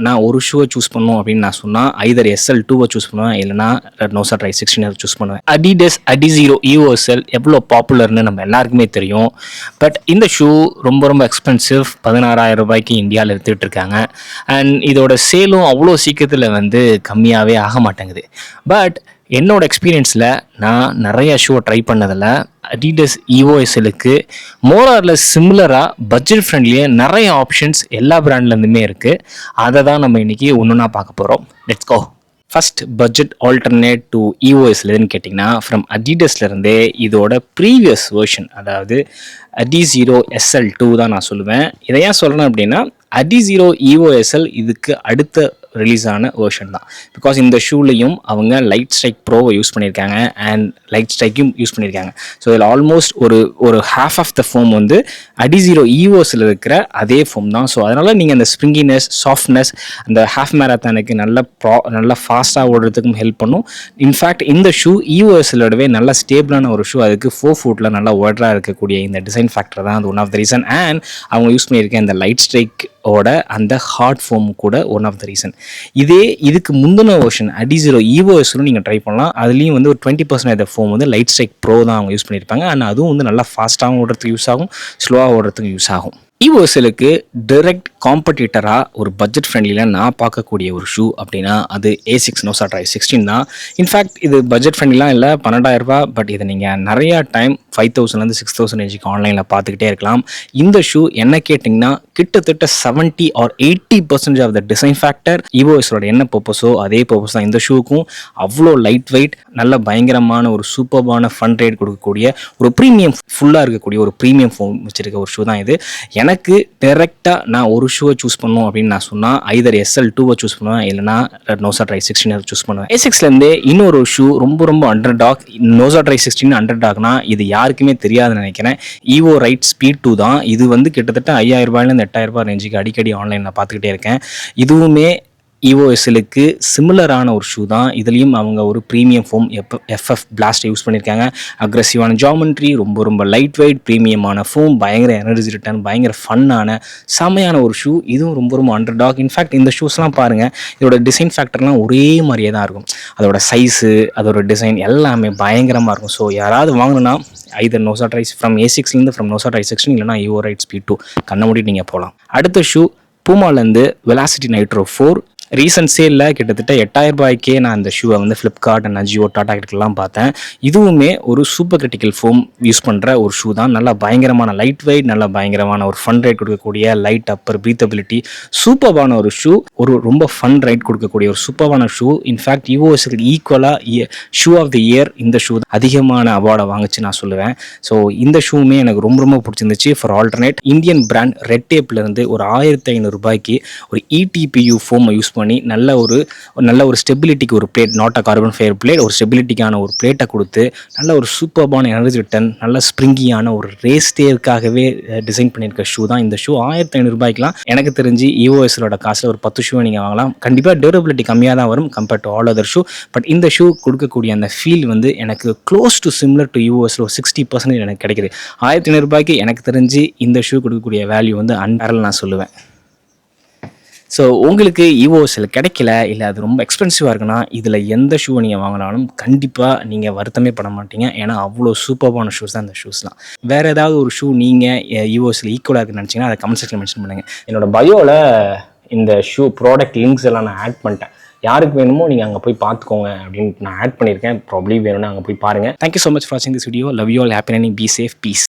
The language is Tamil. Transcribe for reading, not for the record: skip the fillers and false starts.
நான் ஒரு ஷூவை சூஸ் பண்ணணும் அப்படின்னு நான் சொன்னால் ஐதர் SL 2 சூஸ் பண்ணுவேன், இல்லைனா நோசா ட்ரை 16 சூஸ் பண்ணுவேன். அடிடஸ் Adizero EVO SL எவ்வளோ பாப்புலர்னு நம்ம எல்லாருக்குமே தெரியும். பட் இந்த ஷூ ரொம்ப ரொம்ப எக்ஸ்பென்சிவ். 16,000 ரூபாய்க்கு இந்தியாவில் வித்துட்டு இருக்காங்க. அண்ட் இதோட சேலும் அவ்வளோ சீக்கிரத்தில் கம்மியாகவே ஆக மாட்டேங்குது. பட் என்னோட எக்ஸ்பீரியன்ஸில் நான் நிறைய ஷூவை ட்ரை பண்ணதில் அடிடஸ் EVO SLக்கு மோரார்லெஸ் சிமிலராக பட்ஜெட் ஃப்ரெண்ட்லியாக நிறைய ஆப்ஷன்ஸ் எல்லா பிராண்ட்லேருந்துமே இருக்குது. அதை தான் நம்ம இன்றைக்கி ஒன்றுனா பார்க்க போகிறோம். Let's go. First budget alternate to EVO SLன்னு கேட்டிங்கன்னா ஃப்ரம் அடிடஸ்லேருந்தே இதோட ப்ரீவியஸ் வேர்ஷன், அதாவது Adizero SL2 தான் நான் சொல்லுவேன். இதை ஏன் சொல்கிறேன் அப்படின்னா Adizero EVO SL இதுக்கு அடுத்த ரிலீஸ் ஆன வேர்ஷன் தான். பிகாஸ் இந்த ஷூலையும் அவங்க லைட் ஸ்ட்ரைக் ப்ரோவை யூஸ் பண்ணியிருக்காங்க அண்ட் லைட் ஸ்ட்ரைக்கும் யூஸ் பண்ணியிருக்காங்க. ஸோ இதில் ஆல்மோஸ்ட் ஒரு half of the foam Adizero EVOஸில் இருக்கிற அதே ஃபோம் தான். ஸோ அதனால் நீங்கள் அந்த ஸ்ப்ரிங்கினஸ், சாஃப்ட்னஸ், அந்த ஹாஃப் மேரத்தானுக்கு நல்லா ஃபாஸ்ட்டாக ஓடுறதுக்கும் ஹெல்ப் பண்ணும். இன்ஃபேக்ட் இந்த ஷூ EVOஸிலோடவே நல்ல ஸ்டேபிளான ஒரு ஷூ. அதுக்கு 4 ஃபுட்டில் நல்லா ஓடராக இருக்கக்கூடிய இந்த டிசைன் ஃபேக்டர் தான் அது one of the reason. And அவங்க யூஸ் பண்ணியிருக்க இந்த லைட் ஸ்ட்ரைக்கோட அந்த ஹார்ட் ஃபோம் கூட ஒன் ஆஃப் த ரீசன். இதுக்கு முந்தின வெர்ஷன் Adizero EVOS நீங்கள் ட்ரை பண்ணலாம். அதுலேயும் ஒரு 20% ஃபோம் லைட் ஸ்ட்ரைக் ப்ரோ தான் அவங்க யூஸ் பண்ணியிருப்பாங்க. ஆனால் அதுவும் நல்லா ஃபாஸ்ட்டாகவும் ஓடுறதுக்கு யூஸ் ஆகும், ஸ்லோவாக ஓடுறதுக்கு யூஸ் ஆகும். EVOSலுக்கு டைரக்ட் காம்படிட்டராக ஒரு பட்ஜெட் ஃப்ரெண்ட்லியில் நான் பார்க்கக்கூடிய ஒரு ஷூ அப்படின்னா அது A6 நோசா ட்ரை 16 தான். இன்ஃபேக்ட் இது பட்ஜெட் ஃப்ரெண்ட்லிலாம் இல்லை, 12,000 ரூபா. பட் இதை நீங்கள் நிறையா டைம் 5,000 6,000 ரேஞ்சுக்கு ஆன்லைனில் பார்த்துக்கிட்டே இருக்கலாம். இந்த ஷூ என்ன கேட்டிங்கன்னா கிட்டத்தட்ட 70 or 80% of the design factor EVOSோட என்ன பர்பஸோ அதே பர்பஸ் தான் இந்த ஷூக்கும். அவ்வளோ லைட் வெயிட், நல்ல பயங்கரமான ஒரு சூப்பர்பான ஃபன் ரேட் கொடுக்கக்கூடிய ஒரு ப்ரீமியம், ஃபுல்லாக இருக்கக்கூடிய ஒரு ப்ரீமியம் ஃபோம் வச்சிருக்க ஒரு ஷூ தான் இது. எனக்கு டைரெக்டாக நான் ஒரு ஷூவை சூஸ் பண்ணணும் அப்படின்னு நான் சொன்னால் ஐதர் SL 2 சூஸ் பண்ணுவேன், இல்லைனா நோசா ட்ரை 16 சூஸ் பண்ணுவேன். A6லேருந்தே இன்னொரு ஷூ ரொம்ப அண்டர் டாக். நோசா ட்ரை 16 அண்டர் டாக்னா இது யாருக்குமே தெரியாதுன்னு நினைக்கிறேன். EVO Rite Speed 2 தான். இது கிட்டத்தட்ட 5,000 ரூபாயிலேருந்து 8,000 ரூபாய் ரேஞ்சுக்கு அடிக்கடி ஆன்லைனில் பார்த்துக்கிட்டே இருக்கேன். இதுவுமே EVOSலுக்கு சிமிலரான ஒரு ஷூ தான். இதுலேயும் அவங்க ஒரு ப்ரீமியம் ஃபோம் FF பிளாஸ்ட்டை யூஸ் பண்ணியிருக்காங்க. அக்ரெசிவான ஜாமெண்ட்ரி, ரொம்ப லைட் வெயிட், ப்ரீமியமான ஃபோம், பயங்கர எனர்ஜி ரிட்டர்ன், பயங்கர ஃபன்னான செமையான ஒரு ஷூ. இதுவும் ரொம்ப அண்டர் டாக். இன்ஃபேக்ட் இந்த ஷூஸ்லாம் பாருங்கள், இதோட டிசைன் ஃபேக்டர்லாம் ஒரே மாதிரியே தான் இருக்கும். அதோட சைஸு, அதோட டிசைன் எல்லாமே பயங்கரமாக இருக்கும். ஸோ யாராவது வாங்கணுன்னா ஐதர் நோசா ட்ரை ஃப்ரம் A6லேருந்து ஃப்ரம் நோசா ட்ரை 16 இல்லைனா EVO Rite Speed 2 கண்ண மூடிட்டு நீங்கள் போகலாம். அடுத்த ஷூ பூமாலேருந்து வெலாசிட்டி நைட்ரோ 4. ரீசன்ட் சேலில் கிட்டத்தட்ட 8,000 ரூபாய்க்கே நான் இந்த ஷூவை ஃப்ளிப்கார்ட் அண்ட் அஜியோ, டாடா கிட்டலாம் பார்த்தேன். இதுவுமே ஒரு சூப்பர் கிரிட்டிக்கல் ஃபோம் யூஸ் பண்ணுற ஒரு ஷூ தான். நல்லா பயங்கரமான லைட் வெயிட், நல்லா பயங்கரமான ஒரு ஃபன் ரைட் கொடுக்கக்கூடிய லைட் அப்பர் ப்ரீத்தபிலிட்டி, சூப்பர்பான ஒரு ஷூ. ரொம்ப ஃபன் ரைட் கொடுக்கக்கூடிய ஒரு சூப்பர்பான ஷூ. இன்ஃபேக்ட் EVOSக்கு ஈக்குவலாக ஷூ ஆஃப் தி இயர் இந்த ஷூ அதிகமான அவார்டை வாங்குச்சு நான் சொல்லுவேன். ஸோ இந்த ஷூவுமே எனக்கு ரொம்ப பிடிச்சிருந்துச்சு. For alternate Indian brand red டேப்லேருந்து ஒரு 1,500 ரூபாய்க்கு ஒரு ETPU ஃபோமை யூஸ் பண்ணி நல்ல ஒரு ஸ்டெபிலிட்டிக்கு ஒரு plate, not a carbon fibre plate, ஒரு ஸ்டெபிலிட்டிக்கான ஒரு பிளேட்டை கொடுத்து நல்ல ஒரு சூப்பர்பான எனர்ஜி ரிட்டர்ன், நல்ல ஸ்ப்ரிங்கியான ஒரு ரேஸ் டேருக்காகவே டிசைன் பண்ணியிருக்க ஷூ தான் இந்த ஷூ. 1,500 ரூபாய்க்குலாம் எனக்கு தெரிஞ்சு EVOSலோட காசில் ஒரு 10 ஷூவை நீங்கள் வாங்கலாம். கண்டிப்பாக டியூரபிலிட்டி கம்மியாக தான் வரும் compared to all other shoe. But இந்த ஷூ கொடுக்கக்கூடிய அந்த ஃபீல் எனக்கு க்ளோஸ் டு சிமிலர் டு EVOSல ஒரு 60% எனக்கு கிடைக்குது. 1,500 ரூபாய்க்கு எனக்கு தெரிஞ்சு இந்த ஷூ கொடுக்கக்கூடிய வேல்யூ அன்பேரல் நான் சொல்லுவேன். ஸோ உங்களுக்கு EVOSல கிடைக்கல, இல்லை அது ரொம்ப எக்ஸ்பென்சிவாக இருக்குன்னா இதில் எந்த ஷூவை நீங்கள் வாங்கினாலும் கண்டிப்பாக நீங்கள் வருத்தமே பட மாட்டீங்க. ஏன்னா அவ்வளோ சூப்பர்பான ஷூஸ் தான் இந்த ஷூஸ்லாம். வேறு ஏதாவது ஒரு ஷூ நீங்கள் EVOSல ஈக்குவலாக இருக்குன்னு நினச்சிங்கன்னா அதை கமெண்ட் செக்ஷனில் மென்ஷன் பண்ணுங்கள். என்னோடய பயோவில் இந்த ஷூ ப்ராடக்ட் லிங்க்ஸ் எல்லாம் நான் ஆட் பண்ணிட்டேன். யாருக்கு வேணுமோ நீங்கள் அங்கே போய் பார்த்துக்கோங்க அப்படின்னு நான் ஆட் பண்ணியிருக்கேன். ப்ராப்ளி வேணும்னா அங்கே போய் பாருங்கள். தேங்க்யூ ஸோ மச் ஃபார் வாட்சிங் this video. Love you all, happy learning, be safe, piece.